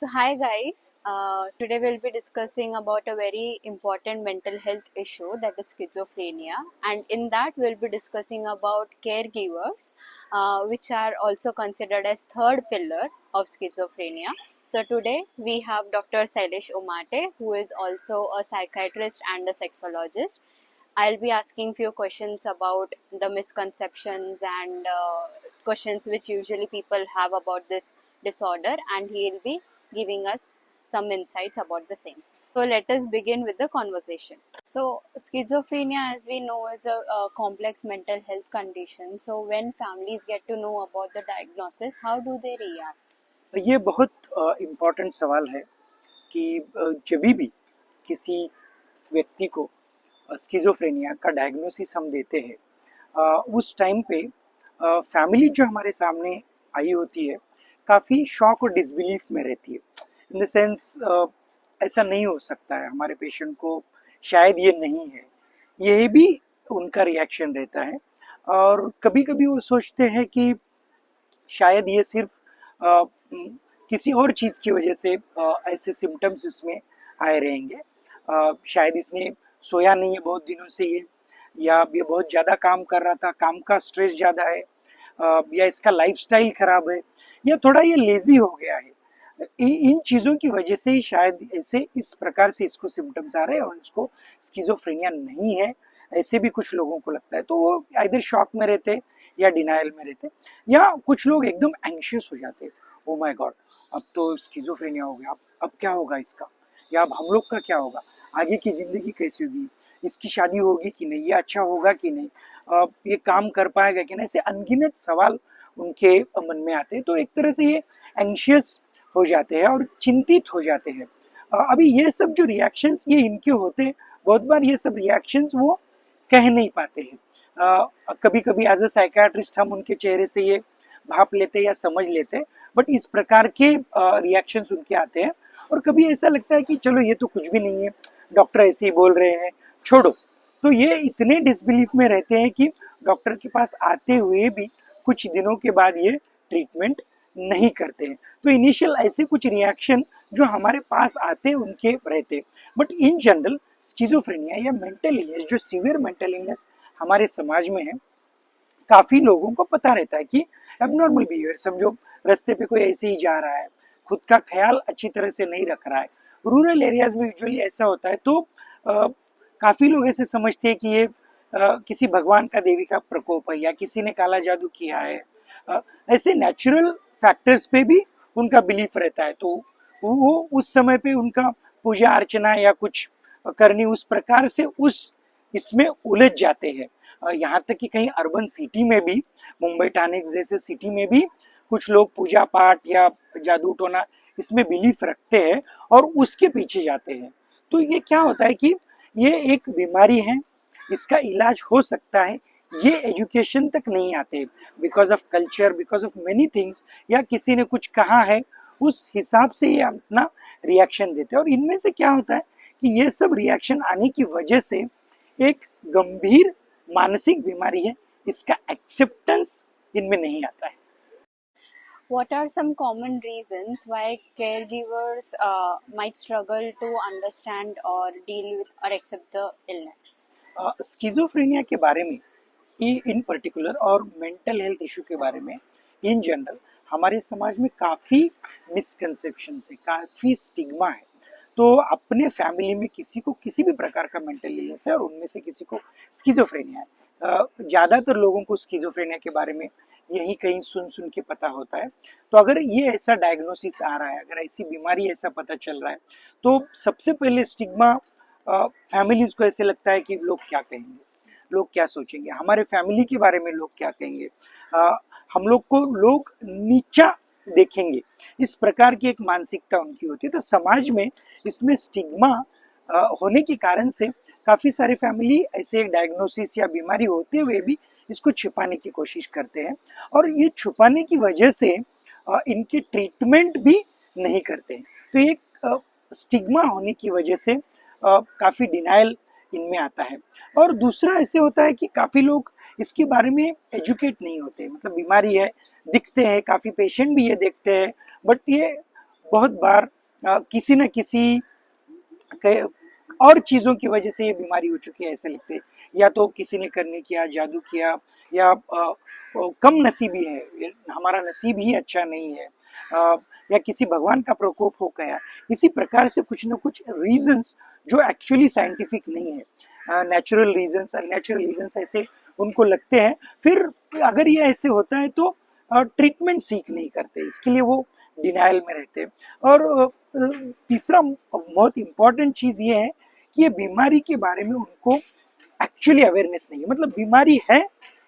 So hi guys, today we'll be discussing about a very important mental health issue, that is schizophrenia, and in that we'll be discussing about caregivers, which are also considered as third pillar of schizophrenia. So today we have Dr. Sailesh Umate, who is also a psychiatrist and a sexologist. I'll be asking few questions about the misconceptions and questions which usually people have about this disorder, and he'll be giving us some insights about the same. So let us begin with the conversation. So schizophrenia, as we know, is a complex mental health condition. So when families get to know about the diagnosis, how do they react? ये बहुत important सवाल है कि जब भी किसी व्यक्ति को स्किज़ोफ्रेनिया का डायग्नोसिस हम देते हैं, उस टाइम पे फैमिली जो हमारे सामने आई होती है काफ़ी शॉक और डिसबिलीफ में रहती है। इन द सेंस ऐसा नहीं हो सकता है, हमारे पेशेंट को शायद ये नहीं है, यही भी उनका रिएक्शन रहता है। और कभी कभी वो सोचते हैं कि शायद ये सिर्फ किसी और चीज़ की वजह से ऐसे सिम्टम्स इसमें आए रहेंगे। शायद इसने सोया नहीं है बहुत दिनों से या ये बहुत ज़्यादा काम कर रहा था, काम का स्ट्रेस ज़्यादा है, या इसका लाइफस्टाइल खराब है, या थोड़ा ये लेजी हो गया है। इन चीज़ों की वजह से ही शायद ऐसे इस प्रकार से इसको सिम्टम्स आ रहे हैं और इसको स्किज़ोफ्रेनिया नहीं है, ऐसे भी कुछ लोगों को लगता है। तो वो आइदर शॉक में रहते या डिनायल में रहते, या कुछ लोग एकदम एंशियस हो जाते हैं, ओ माय गॉड अब तो स्किज़ोफ्रेनिया हो गया, अब क्या होगा इसका, या अब हम लोग का क्या होगा, आगे की ज़िंदगी कैसी होगी, इसकी शादी होगी कि नहीं, ये अच्छा होगा कि नहीं, ये काम कर पाएगा कि नहीं, ऐसे अनगिनत सवाल उनके मन में आते हैं। तो एक तरह से ये एंशियस हो जाते हैं और चिंतित हो जाते हैं। अभी ये सब जो रिएक्शंस ये इनके होते हैं, बहुत बार ये सब रिएक्शंस वो कह नहीं पाते हैं। कभी कभी एज अ साइकियाट्रिस्ट हम उनके चेहरे से ये भाप लेते या समझ लेते हैं, बट इस प्रकार के रिएक्शंस उनके आते हैं। और कभी ऐसा लगता है कि चलो ये तो कुछ भी नहीं है, डॉक्टर ऐसे ही बोल रहे हैं, छोड़ो। तो ये इतने डिसबिलीफ में रहते हैं कि डॉक्टर के पास आते हुए भी कुछ दिनों के बाद ये ट्रीटमेंट नहीं करते हैं। तो इनिशियल ऐसे कुछ रिएक्शन जो हमारे पास आते उनके रहते, बट इन जनरल स्किज़ोफ्रेनिया या मेंटल इलनेस, जो सीवियर मेंटल इलनेस हमारे समाज में है, काफी लोगों को पता रहता है कि एबनॉर्मल बिहेवियर, समझो रास्ते पे कोई ऐसे ही जा रहा है, खुद का ख्याल अच्छी तरह से नहीं रख रहा है। रूरल एरियाज में यूजुअली ऐसा होता है, तो काफी लोग ऐसे समझते हैं कि ये किसी भगवान का देवी का प्रकोप है या किसी ने काला जादू किया है। ऐसे नेचुरल फैक्टर्स पे भी उनका बिलीफ रहता है, तो वो उस समय पे उनका पूजा अर्चना या कुछ करनी उस प्रकार से उस इसमें उलझ जाते हैं। यहाँ तक कि कहीं अर्बन सिटी में भी, मुंबई ठाणे जैसे सिटी में भी कुछ लोग पूजा पाठ या जादू टोना इसमें बिलीफ रखते हैं और उसके पीछे जाते हैं। तो ये क्या होता है कि ये एक बीमारी है, इसका इलाज हो सकता है, ये एजुकेशन तक नहीं आते, because of culture, because of many things, या किसी ने कुछ कहा है उस हिसाब से ये अपना रिएक्शन देते हैं। और इनमें से क्या होता है कि ये सब रिएक्शन आने की वजह से एक गंभीर मानसिक बीमारी है, इसका एक्सेप्टेंस इनमें नहीं आता है। What are some common reasons why caregivers might struggle to understand or deal with or accept the illness? Schizophrenia के बारे में इन पर्टिकुलर और मेंटल हेल्थ इशू के बारे में इन जनरल हमारे समाज में काफ़ी मिसकंसेप्शन है, काफ़ी स्टिग्मा है। तो अपने फैमिली में किसी को किसी भी प्रकार का मेंटल इलनेस है और उनमें से किसी को स्किज़ोफ्रेनिया है, ज़्यादातर लोगों को स्किज़ोफ्रेनिया के बारे में यही कहीं सुन सुन के पता होता है। तो अगर ये ऐसा डायग्नोसिस आ रहा है, अगर ऐसी बीमारी ऐसा पता चल रहा है, तो सबसे पहले स्टिग्मा फैमिलीज को ऐसे लगता है कि लोग क्या कहेंगे, लोग क्या सोचेंगे, हमारे फैमिली के बारे में लोग क्या कहेंगे, हम लोग को लोग नीचा देखेंगे, इस प्रकार की एक मानसिकता उनकी होती है। तो समाज में इसमें स्टिग्मा होने के कारण से काफ़ी सारे फैमिली ऐसे एक डायग्नोसिस या बीमारी होते हुए भी इसको छुपाने की कोशिश करते हैं, और ये छुपाने की वजह से इनके ट्रीटमेंट भी नहीं करते हैं। तो एक स्टिग्मा होने की वजह से काफ़ी डिनायल इनमें आता है। और दूसरा ऐसे होता है कि काफ़ी लोग इसके बारे में एजुकेट नहीं होते, मतलब बीमारी है, दिखते हैं, काफ़ी पेशेंट भी ये देखते हैं, बट ये बहुत बार किसी न किसी और चीज़ों की वजह से ये बीमारी हो चुकी है ऐसे लगते हैं। या तो किसी ने करने किया, जादू किया, या कम नसीबी है, हमारा नसीब ही अच्छा नहीं है, या किसी भगवान का प्रकोप हो गया। इसी प्रकार से कुछ न कुछ रीजंस जो एक्चुअली साइंटिफिक नहीं है, नेचुरल रीजंस, अननेचुरल रीजंस ऐसे उनको लगते हैं। फिर अगर ये ऐसे होता है तो ट्रीटमेंट सीख नहीं करते, इसके लिए वो डिनायल में रहते हैं। और तीसरा बहुत इम्पॉर्टेंट चीज़ ये है कि ये बीमारी के बारे में उनको एक्चुअली अवेयरनेस नहीं है। मतलब बीमारी है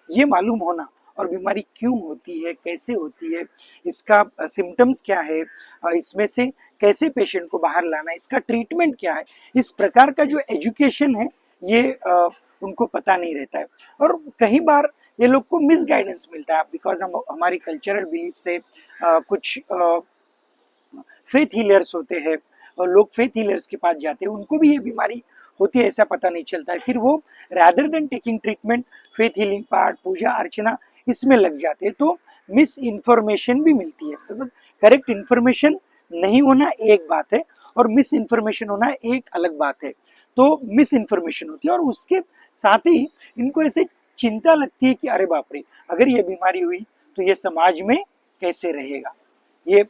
ये मालूम होना, और बीमारी क्यों होती है, कैसे होती है, इसका सिम्टम्स क्या है, इसमें से कैसे पेशेंट को बाहर लाना है, इसका ट्रीटमेंट क्या है, इस प्रकार का जो एजुकेशन है ये उनको पता नहीं रहता है। और कई बार ये लोग को मिस गाइडेंस मिलता है, बिकॉज हम हमारी कल्चरल बिलीफ से कुछ फेथ हीलर्स होते हैं, और लोग फेथ हीलर्स के पास जाते हैं, उनको भी ये बीमारी होती है ऐसा पता नहीं चलता है। फिर वो rather than taking treatment, faith healing part, पूजा अर्चना, इसमें लग जाते हैं, तो मिस इन्फॉर्मेशन भी मिलती है। मतलब करेक्ट इन्फॉर्मेशन नहीं होना एक बात है, और मिस इन्फॉर्मेशन होना एक अलग बात है। तो मिस इन्फॉर्मेशन होती है, और उसके साथ ही इनको ऐसे चिंता लगती है कि अरे बाप रे, अगर ये बीमारी हुई तो ये समाज में कैसे रहेगा, ये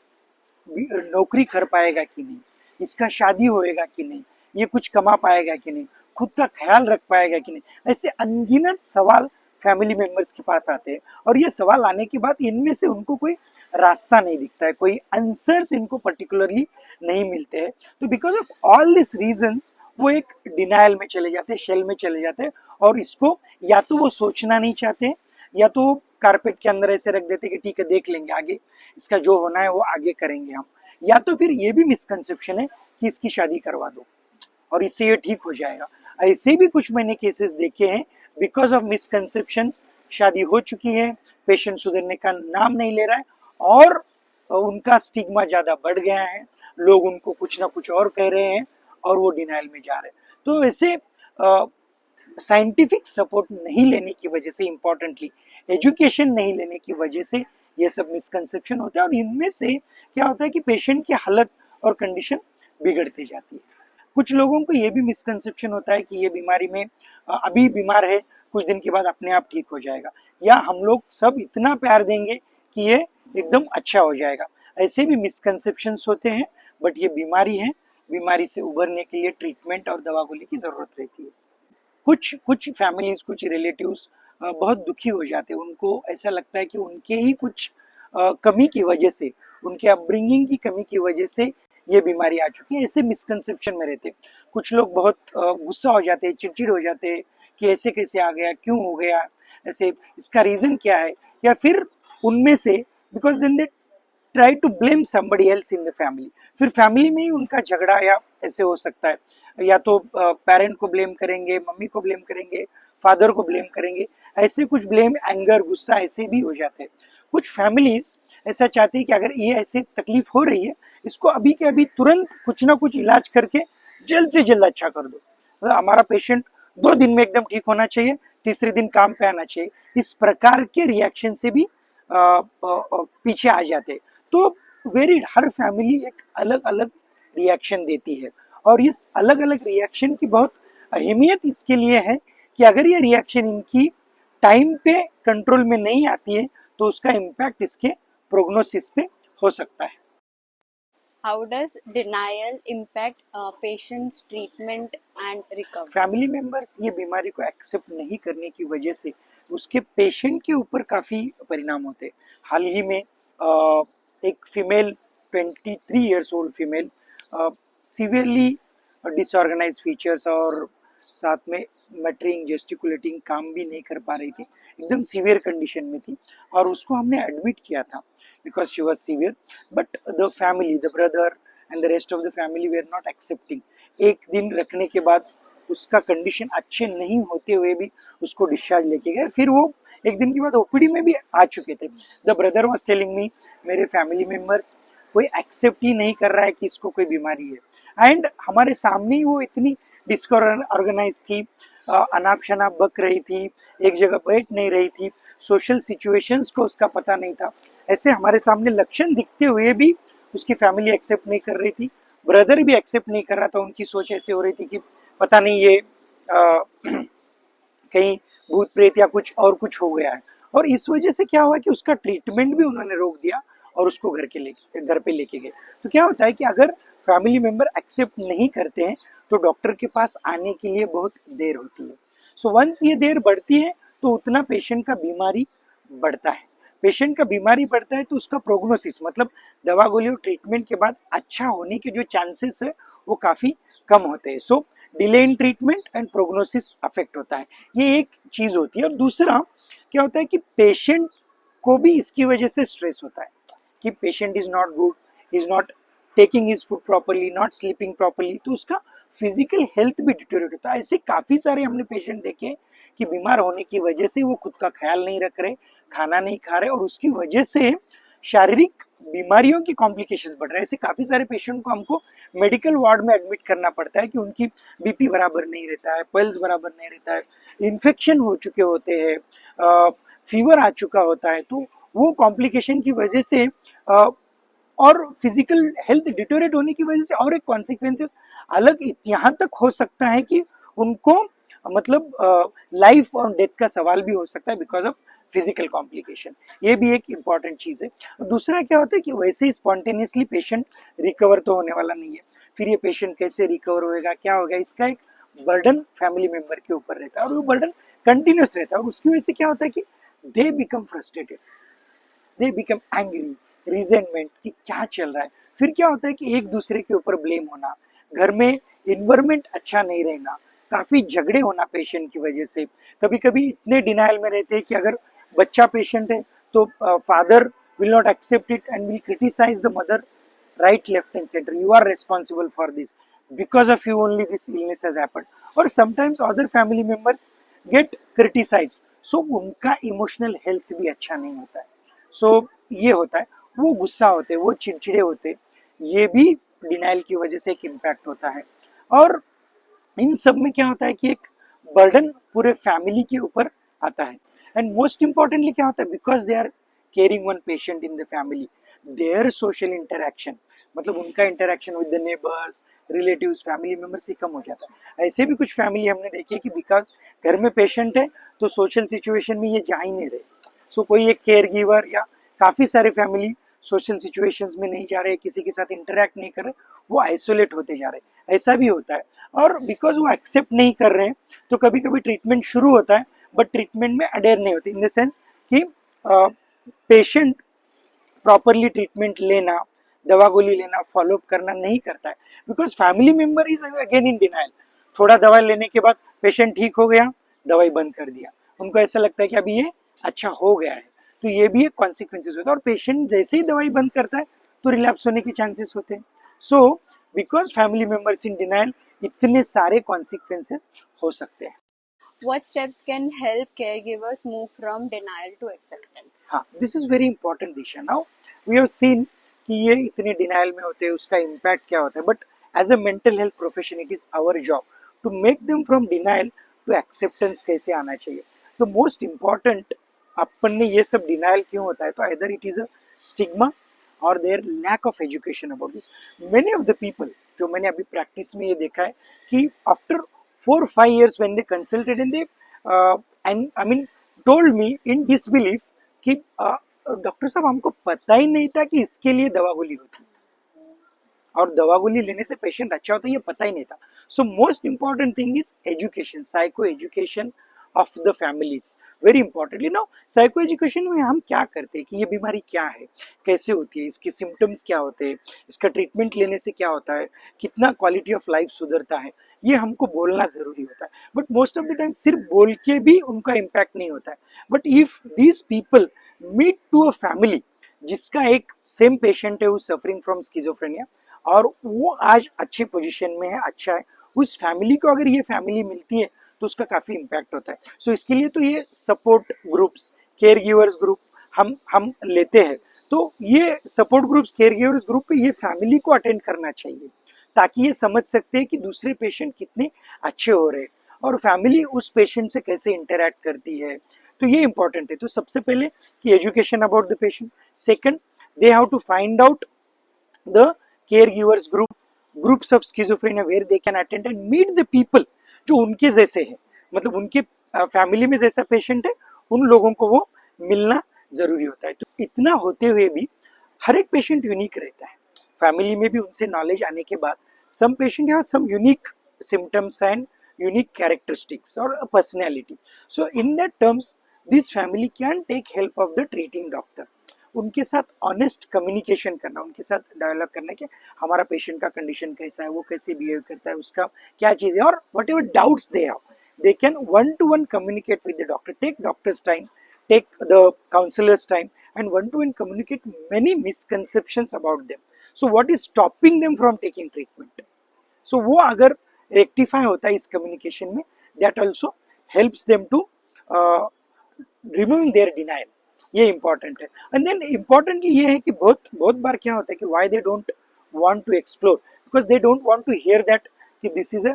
नौकरी कर पाएगा कि नहीं, इसका शादी होएगा कि नहीं, ये कुछ कमा पाएगा कि नहीं, खुद का ख्याल रख पाएगा कि नहीं। ऐसे अनगिनत सवाल फैमिली मेंबर्स के पास आते हैं, और ये सवाल आने के बाद इनमें से उनको कोई रास्ता नहीं दिखता है, कोई आंसर्स इनको पर्टिकुलरली नहीं मिलते हैं। तो because of all this reasons वो एक डिनायल में चले जाते हैं, शेल में चले जाते हैं, और इसको या तो वो सोचना नहीं चाहते, या तो कारपेट के अंदर ऐसे रख देते कि ठीक है देख लेंगे आगे, इसका जो होना है वो आगे करेंगे हम। या तो फिर ये भी मिसकंसेप्शन है कि इसकी शादी करवा दो और इससे ये ठीक हो जाएगा। ऐसे भी कुछ मैंने केसेस देखे हैं, बिकॉज ऑफ मिसकंसेप्शन शादी हो चुकी है, पेशेंट सुधरने का नाम नहीं ले रहा है, और उनका स्टिग्मा ज्यादा बढ़ गया है, लोग उनको कुछ ना कुछ और कह रहे हैं, और वो डिनाइल में जा रहे हैं। तो ऐसे साइंटिफिक सपोर्ट नहीं लेने की वजह से, इंपॉर्टेंटली एजुकेशन नहीं लेने की वजह से ये सब मिसकंसेप्शन होता है, और इनमें से क्या होता है कि पेशेंट की हालत और कंडीशन बिगड़ती जाती है। कुछ लोगों को ये भी मिसकंसेप्शन होता है कि ये बीमारी में अभी बीमार है, कुछ दिन के बाद अपने आप ठीक हो जाएगा, या हम लोग सब इतना प्यार देंगे कि ये एकदम अच्छा हो जाएगा। ऐसे भी मिसकंसेप्शंस होते हैं, बट ये बीमारी है, बीमारी से उभरने के लिए ट्रीटमेंट और दवा गोली की जरूरत रहती है। कुछ कुछ फैमिलीज, कुछ रिलेटिव्स बहुत दुखी हो जाते हैं, उनको ऐसा लगता है कि उनके ही कुछ कमी की वजह से, उनके अपब्रिंगिंग की कमी की वजह से ये बीमारी आ चुकी है। ऐसे मिसकंसेप्शन में रहते, कुछ लोग बहुत गुस्सा हो जाते हैं, चिड़चिड़ हो जाते हैं कि ऐसे कैसे आ गया, क्यों हो गया ऐसे, इसका रीजन क्या है। या फिर उनमें से because then they try to blame somebody else in the family, फिर फैमिली में ही उनका झगड़ा या ऐसे हो सकता है, या तो पेरेंट को ब्लेम करेंगे, मम्मी को ब्लेम करेंगे, फादर को ब्लेम करेंगे, ऐसे कुछ ब्लेम, एंगर, गुस्सा ऐसे भी हो जाते हैं। कुछ फैमिलीज ऐसा चाहती है कि अगर ये ऐसे तकलीफ हो रही है, इसको अभी के अभी तुरंत कुछ ना कुछ इलाज करके जल्द से जल्द अच्छा कर दो, मतलब हमारा पेशेंट 2 दिन में एकदम ठीक होना चाहिए, तीसरे दिन काम पे आना चाहिए। इस प्रकार के रिएक्शन से भी पीछे आ जाते। तो वेरिड, हर फैमिली एक अलग अलग रिएक्शन देती है, और इस अलग अलग रिएक्शन की बहुत अहमियत इसके लिए है कि अगर ये रिएक्शन इनकी टाइम पे कंट्रोल में नहीं आती है तो उसका इम्पैक्ट इसके प्रोग्नोसिस पे हो सकता है। How does denial impact patient's treatment and recovery? Family members ये बीमारी को एक्सेप्ट नहीं करने की वजह से उसके पेशेंट के ऊपर काफ़ी परिणाम होते हैं। हाल ही में एक female, 23 years old female, severely disorganise features, और साथ में मैटरिंग, जेस्टिकुलेटिंग, काम भी नहीं कर पा रही थी, एकदम सीवियर कंडीशन में थी, और उसको हमने एडमिट किया था because she was severe. But the family, the brother and the rest of the family वे आर नॉट एक्सेप्टिंग। एक दिन रखने के बाद उसका कंडीशन अच्छे नहीं होते हुए भी उसको डिस्चार्ज लेके गए। फिर वो एक दिन के बाद ओपीडी में भी आ चुके थे। The brother was telling me, मेरे फैमिली मेंबर्स कोई एक्सेप्ट ही नहीं कर रहा है कि इसको कोई बीमारी है, एंड हमारे सामने ही वो इतनी डिसऑर्गेनाइज थी, अनाप शनाप बक रही थी, एक जगह बैठ नहीं रही थी, सोशल सिचुएशंस को उसका पता नहीं था। ऐसे हमारे सामने लक्षण दिखते हुए भी उसकी फैमिली एक्सेप्ट नहीं कर रही थी, ब्रदर भी एक्सेप्ट नहीं कर रहा था। उनकी सोच ऐसे हो रही थी कि पता नहीं ये कहीं भूत प्रेत या कुछ और कुछ हो गया है। और इस वजह से क्या हुआ कि उसका ट्रीटमेंट भी उन्होंने रोक दिया और उसको घर पे लेके गए। तो क्या होता है कि अगर फैमिली मेंबर एक्सेप्ट नहीं करते हैं तो डॉक्टर के पास आने के लिए बहुत देर होती है। सो वंस ये देर बढ़ती है तो उतना पेशेंट का बीमारी बढ़ता है। पेशेंट का बीमारी बढ़ता है तो उसका प्रोग्नोसिस मतलब दवा गोली और ट्रीटमेंट के बाद अच्छा होने के जो चांसेस है वो काफ़ी कम होते हैं। So delay in treatment and prognosis affect होता है, ये एक चीज़ होती है। और दूसरा क्या होता है कि पेशेंट को भी इसकी वजह से स्ट्रेस होता है कि patient is not good, is not taking his food properly, not sleeping properly, तो उसका फिजिकल हेल्थ भी डिटेरियोरेट होता है। ऐसे काफ़ी सारे हमने पेशेंट देखे कि बीमार होने की वजह से वो खुद का ख्याल नहीं रख रहे, खाना नहीं खा रहे और उसकी वजह से शारीरिक बीमारियों की कॉम्प्लिकेशंस बढ़ रहे हैं। ऐसे काफ़ी सारे पेशेंट को हमको मेडिकल वार्ड में एडमिट करना पड़ता है कि उनकी बीपी बराबर नहीं रहता है, पल्स बराबर नहीं रहता है, इन्फेक्शन हो चुके होते हैं, फीवर आ चुका होता है। तो वो कॉम्प्लिकेशन की वजह से और फिजिकल हेल्थ डिटोरेट होने की वजह से और एक कॉन्सिक्वेंसेस अलग यहाँ तक हो सकता है कि उनको मतलब लाइफ और डेथ का सवाल भी हो सकता है बिकॉज ऑफ फिजिकल कॉम्प्लिकेशन। ये भी एक इम्पॉर्टेंट चीज़ है। दूसरा क्या होता है कि वैसे ही स्पॉन्टेनियसली पेशेंट रिकवर तो होने वाला नहीं है, फिर ये पेशेंट कैसे रिकवर होएगा, क्या होगा, इसका एक बर्डन फैमिली मेंबर के ऊपर रहता है और वो बर्डन कंटिन्यूस रहता है। और उसकी वजह से क्या होता है कि they become frustrated, they become angry, resentment कि क्या चल रहा है। फिर क्या होता है कि एक दूसरे के ऊपर ब्लेम होना, घर में इन्वायरमेंट अच्छा नहीं रहना, काफ़ी झगड़े होना पेशेंट की वजह से। कभी कभी इतने डिनाइल में रहते हैं कि अगर बच्चा पेशेंट है तो father will not accept it and will criticise the mother right, left and center. You are responsible for this. Because of you only this illness has happened. Or sometimes other family members get criticized. So उनका emotional health भी अच्छा नहीं होता है। सो ये होता है, वो गुस्सा होते, वो चिड़चिड़े होते, ये भी डिनाइल की वजह से एक इम्पैक्ट होता है। और इन सब में क्या होता है कि एक बर्डन पूरे फैमिली के ऊपर आता है। एंड मोस्ट इंपॉर्टेंटली क्या होता है, because they are caring one patient in the family, their social interaction मतलब उनका interaction with the neighbours, relatives, family member से कम हो जाता है। ऐसे भी कुछ फैमिली हमने देखी कि बिकॉज घर में पेशेंट है तो सोशल सिचुएशन में ये जा ही नहीं रहे। सो कोई एक केयर गिवर या काफ़ी सारे फैमिली सोशल सिचुएशंस में नहीं जा रहे, किसी के साथ इंटरेक्ट नहीं कर रहे, वो आइसोलेट होते जा रहे, ऐसा भी होता है। और बिकॉज वो एक्सेप्ट नहीं कर रहे हैं तो कभी कभी ट्रीटमेंट शुरू होता है बट ट्रीटमेंट में अडेयर नहीं होती, इन द सेंस कि पेशेंट प्रॉपरली ट्रीटमेंट लेना, दवा गोली लेना, फॉलोअप करना नहीं करता है because family member is again in denial. थोड़ा दवा लेने के बाद पेशेंट ठीक हो गया, दवाई बंद कर दिया, उनको ऐसा लगता है कि अभी ये अच्छा हो गया है। तो ये भी एक कॉन्सिक्वेंसेस होता है और पेशेंट जैसे ही दवाई बंद करता है तो रिलैप्स होने के चांसेस होते हैं। So because family members in denial इतने सारे कॉन्सिक्वेंसेस हो सकते हैं। What steps can help caregivers move from denial to acceptance? हाँ, this is very important Disha. Now we have seen कि ये इतने डिनाइल में होते हैं, उसका इम्पैक्ट क्या होता है, but as a mental health profession it is our job to make them from denial to acceptance कैसे आना चाहिए। तो मोस्ट इम्पॉर्टेंट अपन ने ये सब डिनाइल क्यों होता है, तो either it is a stigma और there lack of education about this. Many of the people जो मैंने अभी प्रैक्टिस में ये देखा है कि after 4-5 years when they consulted and they and I mean told me in disbelief कि डॉक्टर साहब हमको पता ही नहीं था कि इसके लिए दवा गोली होती है और दवा गोली लेने से पेशेंट अच्छा होता है, ये पता ही नहीं था। So most important thing is education, psycho education of the families, very importantly. Now psycho education में हम क्या करते हैं कि ये बीमारी क्या है, कैसे होती है, इसके सिम्टम्स क्या होते हैं, इसका ट्रीटमेंट लेने से क्या होता है, कितना क्वालिटी ऑफ लाइफ सुधरता है, ये हमको बोलना जरूरी होता है। But most of the time सिर्फ बोल के भी उनका इम्पैक्ट नहीं होता है। But if these people meet to a family जिसका एक सेम पेशेंट है, सफरिंग फ्रॉम स्किजोफ्रेनिया, और वो आज अच्छी पोजीशन में है, अच्छा है, उस फैमिली को अगर ये फैमिली मिलती है तो उसका काफ़ी इम्पैक्ट होता है। सो इसके लिए तो ये support groups, care givers group हम लेते हैं। तो ये support groups, care givers group पे ये फैमिली को अटेंड करना चाहिए ताकि ये समझ सकते हैं कि दूसरे पेशेंट कितने अच्छे हो रहे हैं और फैमिली उस पेशेंट से कैसे इंटरेक्ट करती है। तो ये इंपॉर्टेंट है। तो सबसे पहले कि education about the patient, second they have to find out the caregivers groups of schizophrenia where they can attend and meet the people जो उनके जैसे हैं, मतलब उनके फैमिली में जैसा पेशेंट है उन लोगों को वो मिलना जरूरी होता है। तो इतना होते हुए भी हर एक पेशेंट यूनिक रहता है। फैमिली में भी उनसे नॉलेज आने के बाद some patient have some unique symptoms and unique characteristics or a personality. So in that terms this family can take help of the treating doctor. उनके साथ ऑनेस्ट कम्युनिकेशन करना, उनके साथ डेवलप करना कि हमारा पेशेंट का कंडीशन कैसा है, वो कैसे बिहेव करता है, उसका क्या चीज़ है, और what ever doubts they have they can one to one communicate with the doctor, take doctor's time, take the counselor's time, and one to one communicate many misconceptions about them. So what is stopping them from taking treatment? So वो अगर rectify होता है इस communication में, that also helps them to removing their denial, ये important है। And then importantly ये है कि बहुत बहुत बार क्या होता है कि why they don't want to explore, because they don't want to hear that कि this is a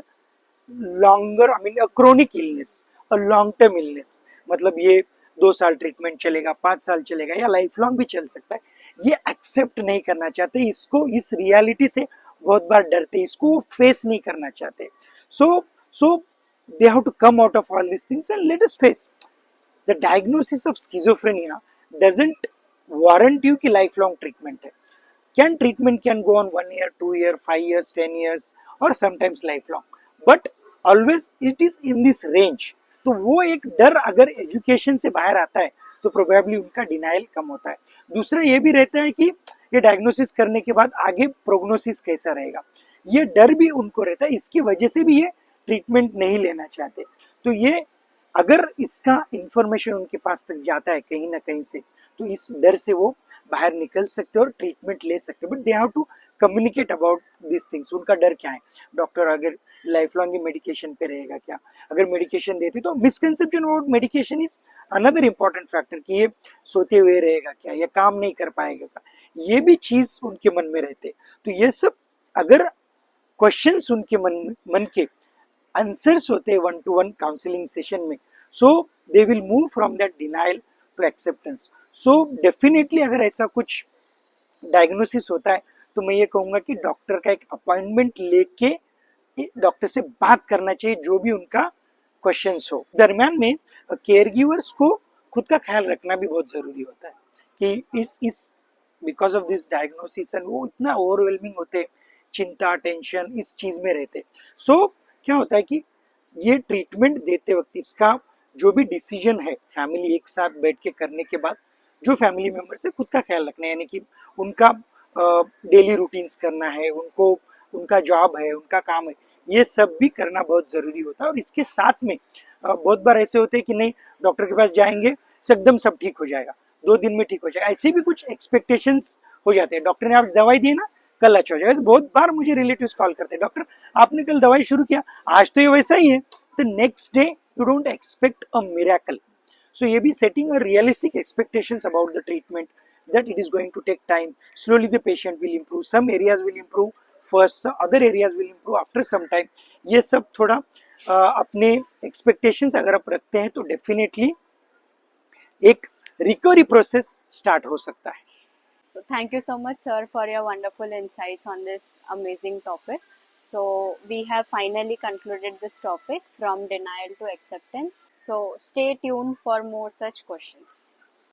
longer, I mean a chronic illness, a long term illness, मतलब ये 2 साल ट्रीटमेंट चलेगा, 5 साल चलेगा, या लाइफ लॉन्ग भी चल सकता है, ये एक्सेप्ट नहीं करना चाहते, इसको इस रियलिटी से बहुत बार डरते, इसको फेस नहीं करना चाहते। So they have to come out of all this things and let us face the diagnosis of schizophrenia doesn't warrant you कि लाइफ लॉन्ग ट्रीटमेंट है। Can treatment can go on 1 year, 2 year, 5 years, 10 years, or sometimes lifelong, but always it is in this range. तो वो एक डर अगर education से बाहर आता है तो प्रोबेबली उनका डिनाइल कम होता है। दूसरा ये भी रहता है कि ये डायग्नोसिस करने के बाद आगे प्रोग्नोसिस कैसा रहेगा, ये डर भी उनको रहता है, इसकी वजह से भी ये ट्रीटमेंट नहीं लेना चाहते। तो ये अगर इसका इंफॉर्मेशन उनके पास तक जाता है कहीं ना कहीं से, तो इस डर से वो बाहर निकल सकते और ट्रीटमेंट ले सकते, but they have to communicate about this things. उनका डर क्या है, डॉक्टर अगर लाइफ लॉन्ग मेडिकेशन पे रहेगा क्या, अगर मेडिकेशन देते तो misconception about medication is another important factor कि ये सोते हुए रहेगा क्या, ये काम नहीं कर पाएगा क्या, ये भी चीज उनके मन में रहते। तो ये सब अगर क्वेश्चंस उनके मन के आंसर्स होते हैं one to one counselling session में, so they will move from that denial to acceptance. So definitely अगर ऐसा कुछ डायग्नोसिस होता है तो मैं ये कहूँगा कि डॉक्टर का एक अपॉइंटमेंट लेके डॉक्टर से बात करना चाहिए, जो भी उनका क्वेश्चंस हो। दरम्यान में केयर गिवर्स को खुद का ख्याल रखना भी बहुत जरूरी होता है कि इस because of this diagnosis and वो इतना ओवरवेलमिंग होते, चिंता टेंशन इस चीज में रहते। सो क्या होता है कि ये ट्रीटमेंट देते वक्त इसका जो भी डिसीजन है फैमिली एक साथ बैठ के करने के बाद, जो फैमिली मेंबर से खुद का ख्याल रखना है, यानी कि उनका डेली रूटीन्स करना है, उनको उनका जॉब है, उनका काम है, ये सब भी करना बहुत ज़रूरी होता है। और इसके साथ में बहुत बार ऐसे होते हैं कि नहीं डॉक्टर के पास जाएंगे एकदम सब ठीक हो जाएगा, 2 दिन में ठीक हो जाएगा, ऐसे भी कुछ एक्सपेक्टेशंस हो जाते हैं। डॉक्टर ने आज दवाई दी ना, कल अच्छा हो जाएगा। बहुत बार मुझे रिलेटिव्स कॉल करते हैं, डॉक्टर आपने कल दवाई शुरू किया, आज तो ये वैसा ही है, तो next day you don't expect a miracle. So ये भी setting a realistic expectations about the treatment, that it is going to take time. Slowly the patient will improve. Some areas will improve first, other areas will improve after some time. ये सब थोड़ा अपने expectations अगर आप रखते हैं तो definitely एक recovery process start हो सकता है। So thank you so much, sir, for your wonderful insights on this amazing topic. So we have finally concluded this topic from denial to acceptance. So stay tuned for more such questions.